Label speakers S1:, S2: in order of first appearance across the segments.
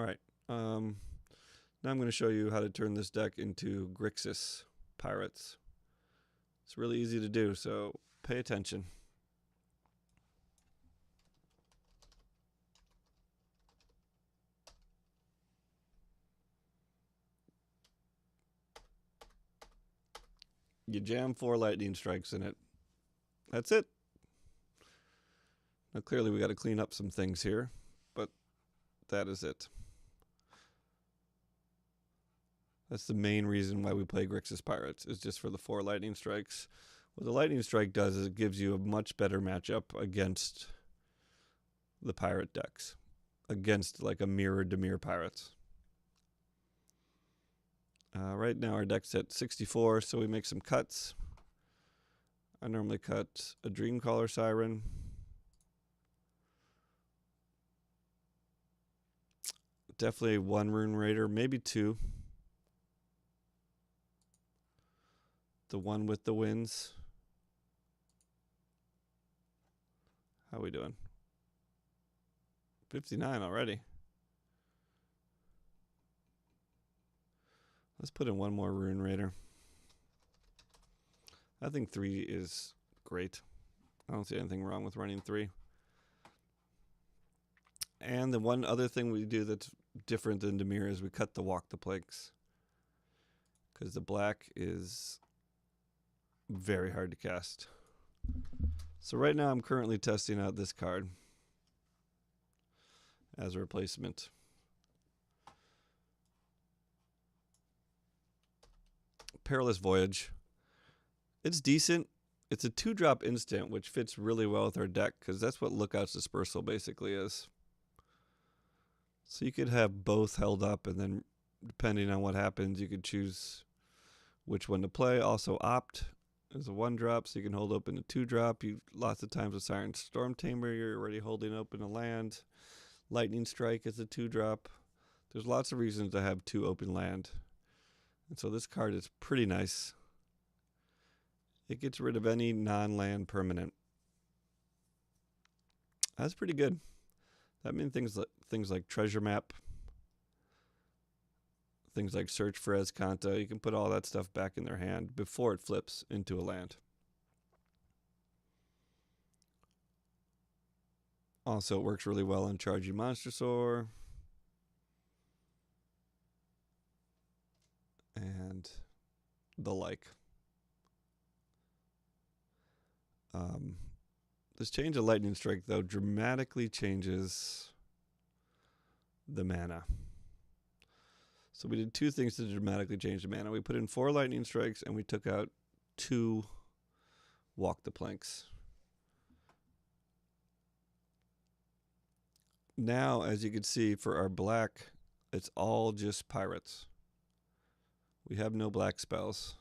S1: All right. Now I'm going to show you how to turn this deck into Grixis pirates. It's really easy to do, so pay attention. You jam 4 lightning strikes in it. That's it. Now clearly we got to clean up some things here, but that is it. That's the main reason why we play Grixis Pirates, is just for the 4 lightning strikes. What the lightning strike does is it gives you a much better matchup against the pirate decks, against like a mirror Dimir pirates. Right now our deck's at 64, so we make some cuts. I normally cut a Dreamcaller Siren, definitely 1 Rune Raider, maybe 2. The one with the winds. How we doing? 59 already. Let's put in 1 more Rune Raider. I think 3 is great. I don't see anything wrong with running 3. And the one other thing we do that's different than Dimir is we cut the Walk the Planks, because the black is very hard to cast. So right now I'm currently testing out this card as a replacement. Perilous Voyage. It's decent. It's a 2-drop instant, which fits really well with our deck, because that's what Lookout's Dispersal basically is. So you could have both held up, and then depending on what happens, you could choose which one to play. Also, Opt is a 1-drop, so you can hold open a 2-drop. You lots of times with Siren Storm Tamer, you're already holding open a land. Lightning Strike is a 2-drop. There's lots of reasons to have 2 open land. And so this card is pretty nice. It gets rid of any non-land permanent. That's pretty good. That means things like Treasure Map, things like Search for Azcanta. You can put all that stuff back in their hand before it flips into a land. Also, it works really well on Charging Monstrosaur. And the like. This change of Lightning Strike, though, dramatically changes the mana. So we did 2 things to dramatically change the mana. We put in 4 Lightning Strikes, and we took out 2 Walk the Planks. Now, as you can see, for our black, it's all just pirates. We have no black spells.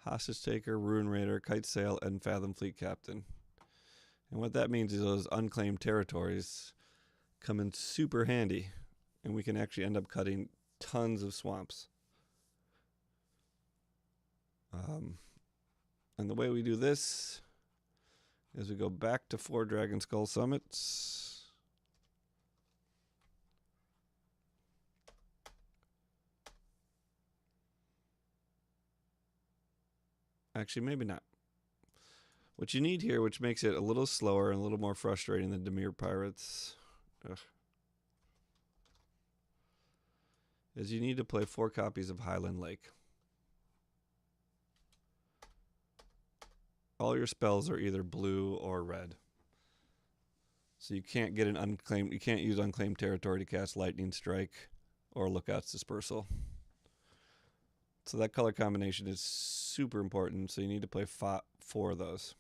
S1: Hostage Taker, Rune Raider, Kite Sail, and Fathom Fleet Captain. And what that means is those unclaimed territories come in super handy, and we can actually end up cutting tons of swamps. And the way we do this is we go back to 4 Dragon Skull Summits. Actually, maybe not. What you need here, which makes it a little slower and a little more frustrating than Dimir Pirates, is you need to play 4 copies of Highland Lake. All your spells are either blue or red. So you can't get an unclaimed, you can't use unclaimed territory to cast Lightning Strike or Lookout's Dispersal. So that color combination is super important, so you need to play 4 of those.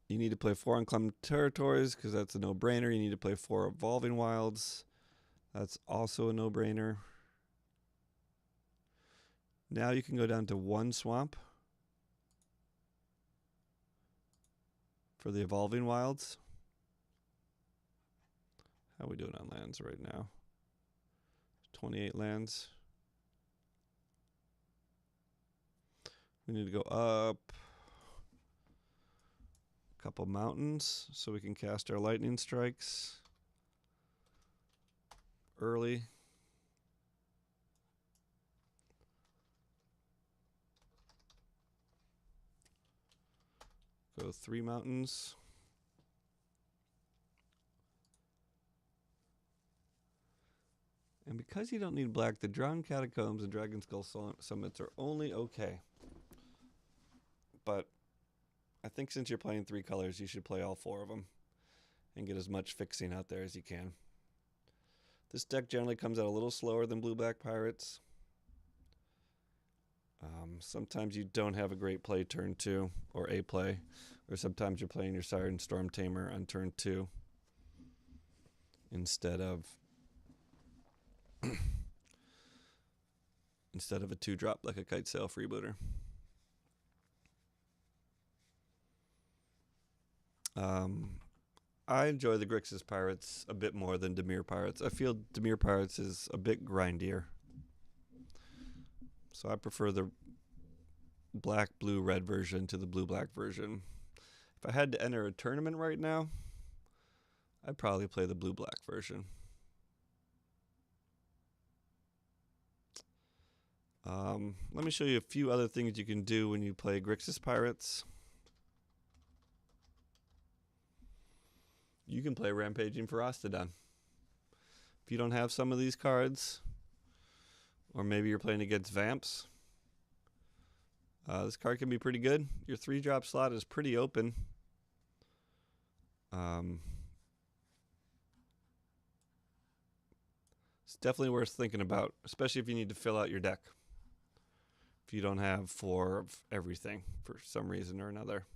S1: You need to play 4 unclaimed territories, because that's a no-brainer. You need to play 4 Evolving Wilds. That's also a no-brainer. Now you can go down to 1 swamp for the Evolving Wilds. How are we doing on lands right now? 28 lands. We need to go up Couple mountains so we can cast our lightning strikes early. Go 3 mountains. And because you don't need black, the Drowned Catacombs and Dragon Skull Summits are only okay. But I think since you're playing 3 colors, you should play all 4 of them and get as much fixing out there as you can. This deck generally comes out a little slower than Blue-Black Pirates. Sometimes you don't have a great play turn 2 or a play, or sometimes you're playing your Siren Storm Tamer on turn 2 instead of a 2-drop like a Kite Sail Freebooter. I enjoy the Grixis Pirates a bit more than Dimir Pirates. I feel Dimir Pirates is a bit grindier. So I prefer the black, blue, red version to the blue, black version. If I had to enter a tournament right now, I'd probably play the blue, black version. Let me show you a few other things you can do when you play Grixis Pirates. You can play Rampaging Feroctodon. If you don't have some of these cards, or maybe you're playing against Vamps, this card can be pretty good. Your 3-drop slot is pretty open. It's definitely worth thinking about, especially if you need to fill out your deck. If you don't have 4 of everything for some reason or another.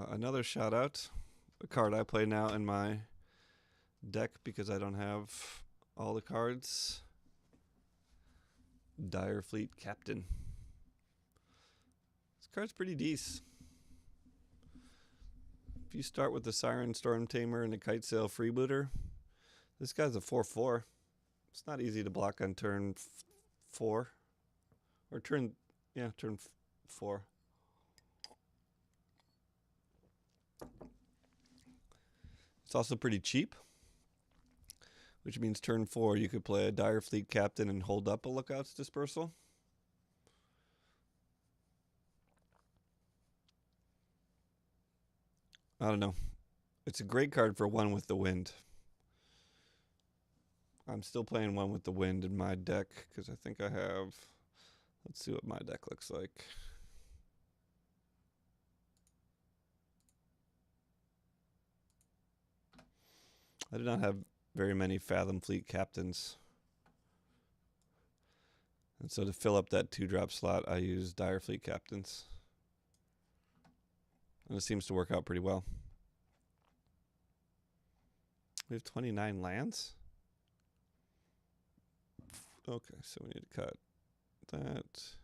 S1: Another shout out, a card I play now in my deck because I don't have all the cards. Dire Fleet Captain. This card's pretty decent. If you start with the Siren Storm Tamer and the Kite Sail Freebooter, this guy's a 4/4. It's not easy to block on turn 4. Or turn 4. It's also pretty cheap, which means turn 4 you could play a Dire Fleet Captain and hold up a Lookout's Dispersal. I don't know. It's a great card for One with the Wind. I'm still playing One with the Wind in my deck because I think I have... Let's see what my deck looks like. I do not have very many Fathom Fleet Captains. And so to fill up that 2-drop slot, I use Dire Fleet Captains. And it seems to work out pretty well. We have 29 lands? Okay, so we need to cut that.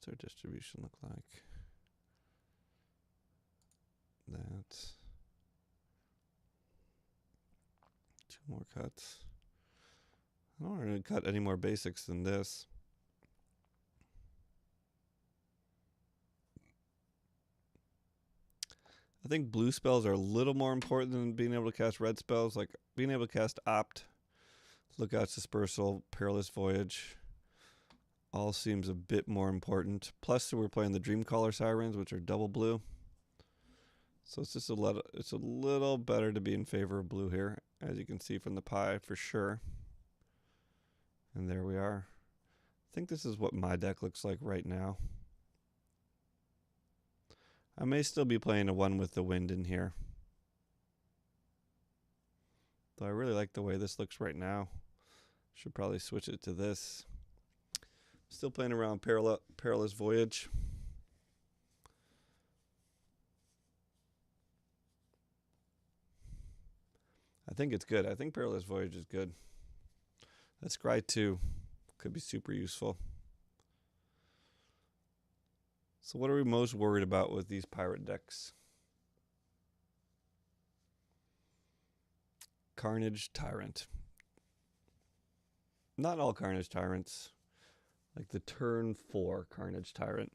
S1: What's our distribution look like? That. 2 more cuts. I don't want to cut any more basics than this. I think blue spells are a little more important than being able to cast red spells. Like being able to cast Opt, Lookout's Dispersal, Perilous Voyage. All seems a bit more important. Plus, we're playing the Dreamcaller Sirens, which are double blue. So it's just a little better to be in favor of blue here, as you can see from the pie for sure. And there we are. I think this is what my deck looks like right now. I may still be playing a One with the Wind in here. Though I really like the way this looks right now. Should probably switch it to this. Still playing around Perilous Voyage. I think it's good. I think Perilous Voyage is good. That Scry 2 could be super useful. So what are we most worried about with these pirate decks? Carnage Tyrant. Not all Carnage Tyrants. Like the turn 4 Carnage Tyrant.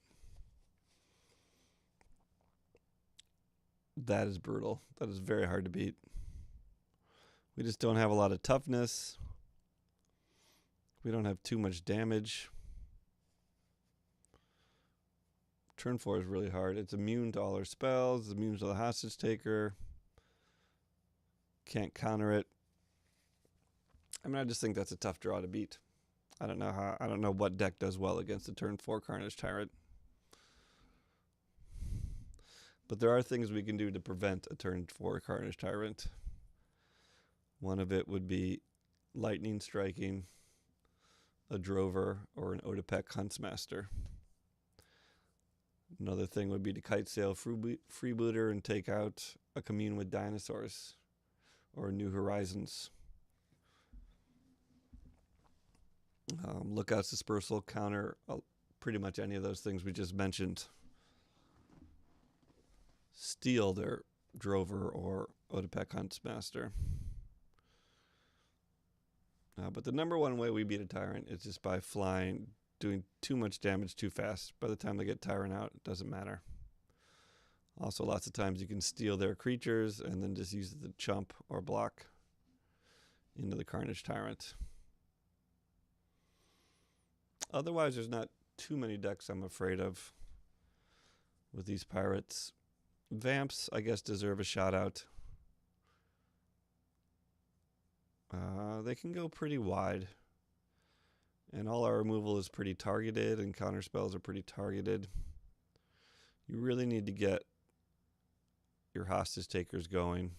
S1: That is brutal. That is very hard to beat. We just don't have a lot of toughness. We don't have too much damage. Turn 4 is really hard. It's immune to all our spells. It's immune to the Hostage Taker. Can't counter it. I mean, I just think that's a tough draw to beat. I don't know what deck does well against a turn 4 Carnage Tyrant. But there are things we can do to prevent a turn 4 Carnage Tyrant. One of it would be lightning striking a Drover or an Odapek Huntsmaster. Another thing would be to kite sail Freebooter and take out a Commune with Dinosaurs or New Horizons. Lookout's Dispersal counter pretty much any of those things we just mentioned. Steal their Drover or Odapek Huntsmaster. But the number one way we beat a Tyrant is just by flying, doing too much damage too fast. By the time they get Tyrant out, it doesn't matter. Also, lots of times you can steal their creatures and then just use the chump or block into the Carnage Tyrant. Otherwise, there's not too many decks I'm afraid of with these pirates. Vamps, I guess, deserve a shout out. They can go pretty wide. And all our removal is pretty targeted and counter spells are pretty targeted. You really need to get your Hostage Takers going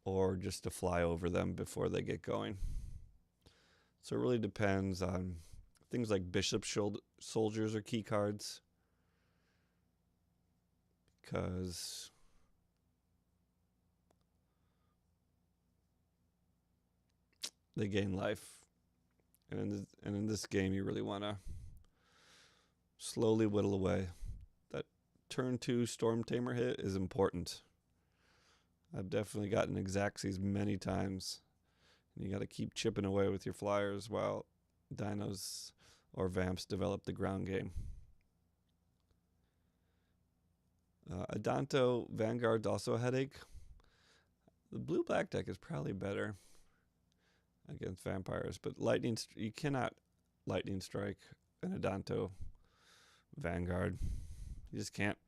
S1: or just to fly over them before they get going. So it really depends on things like Bishop Soldiers or key cards. Because they gain life. And in this game, you really want to slowly whittle away. That turn 2 Storm Tamer hit is important. I've definitely gotten Xaxes many times. And you got to keep chipping away with your flyers while dinos or vamps develop the ground game. Adanto Vanguard's also a headache. The blue-black deck is probably better against vampires, but you cannot lightning strike an Adanto Vanguard. You just can't.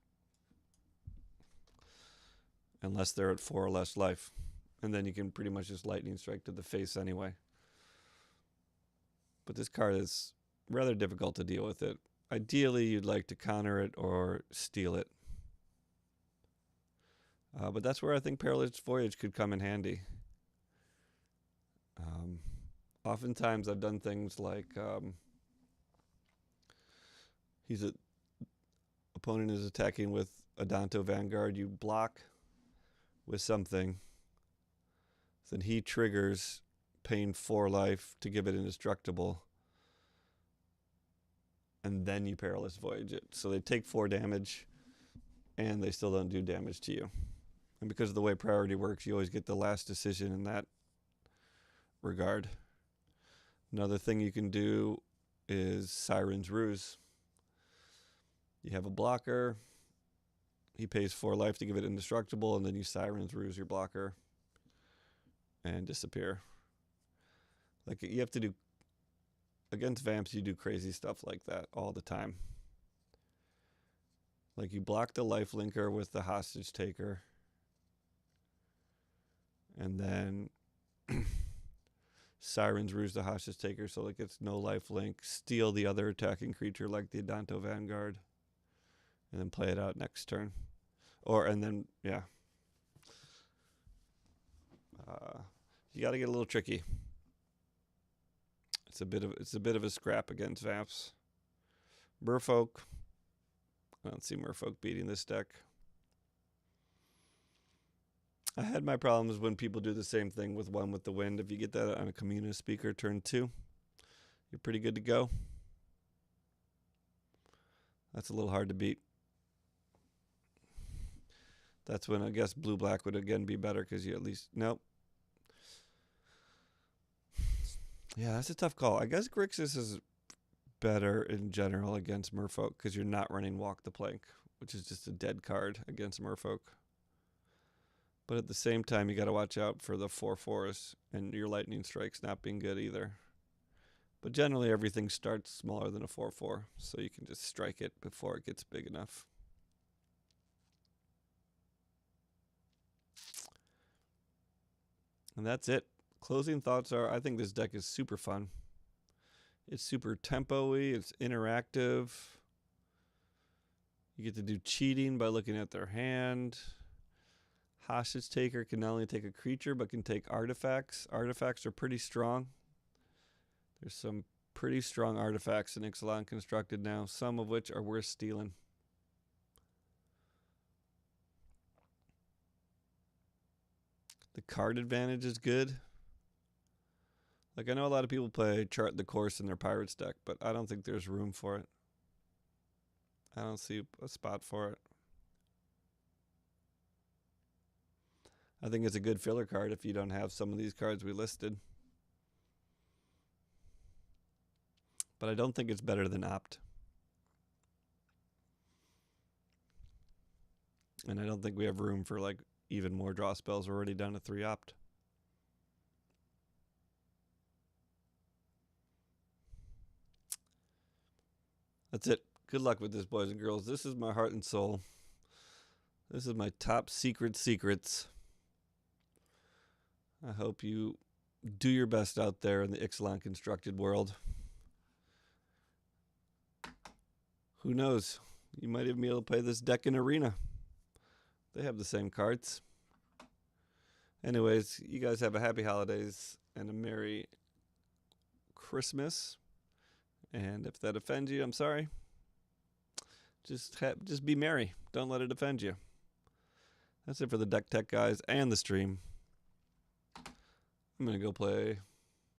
S1: Unless they're at 4 or less life. And then you can pretty much just lightning strike to the face anyway. But this card is rather difficult to deal with it. Ideally, you'd like to counter it or steal it. But that's where I think Perilous Voyage could come in handy. Oftentimes I've done things like opponent is attacking with Adanto Vanguard. You block with something. Then he triggers paying 4 life to give it indestructible. And then you Perilous Voyage it. So they take 4 damage and they still don't do damage to you. And because of the way priority works, you always get the last decision in that regard. Another thing you can do is Siren's Ruse. You have a blocker. He pays 4 life to give it indestructible, and then you Siren's Ruse your blocker and disappear. Like, you have to do... Against vamps, you do crazy stuff like that all the time. Like, you block the life linker with the Hostage Taker. And then Siren's Ruse the Hostage Taker so it gets no life link. Steal the other attacking creature like the Adanto Vanguard. And then play it out next turn. You got to get a little tricky. It's a bit of a scrap against vamps. Merfolk. I don't see Merfolk beating this deck. I had my problems when people do the same thing with One with the Wind. If you get that on a Communist speaker turn 2, you're pretty good to go. That's a little hard to beat. That's when I guess blue-black would again be better because you at least... Nope. Yeah, that's a tough call. I guess Grixis is better in general against Merfolk because you're not running Walk the Plank, which is just a dead card against Merfolk. But at the same time, you got to watch out for the 4/4s and your Lightning Strikes not being good either. But generally, everything starts smaller than a 4/4, so you can just strike it before it gets big enough. And that's it. Closing thoughts are, I think this deck is super fun. It's super tempo-y, it's interactive. You get to do cheating by looking at their hand. Hostage Taker can not only take a creature, but can take artifacts. Artifacts are pretty strong. There's some pretty strong artifacts in Ixalan constructed now, some of which are worth stealing. The card advantage is good. Like, I know a lot of people play Chart the Course in their Pirates deck, but I don't think there's room for it. I don't see a spot for it. I think it's a good filler card if you don't have some of these cards we listed. But I don't think it's better than Opt. And I don't think we have room for, like, even more draw spells. We're already down to 3 Opt. That's it. Good luck with this, boys and girls. This is my heart and soul. This is my top secrets. I hope you do your best out there in the Ixalan constructed world. Who knows? You might even be able to play this deck in Arena. They have the same cards. Anyways, you guys have a happy holidays and a Merry Christmas. And if that offends you, I'm sorry. Just be merry. Don't let it offend you. That's it for the Deck Tech guys and the stream. I'm going to go play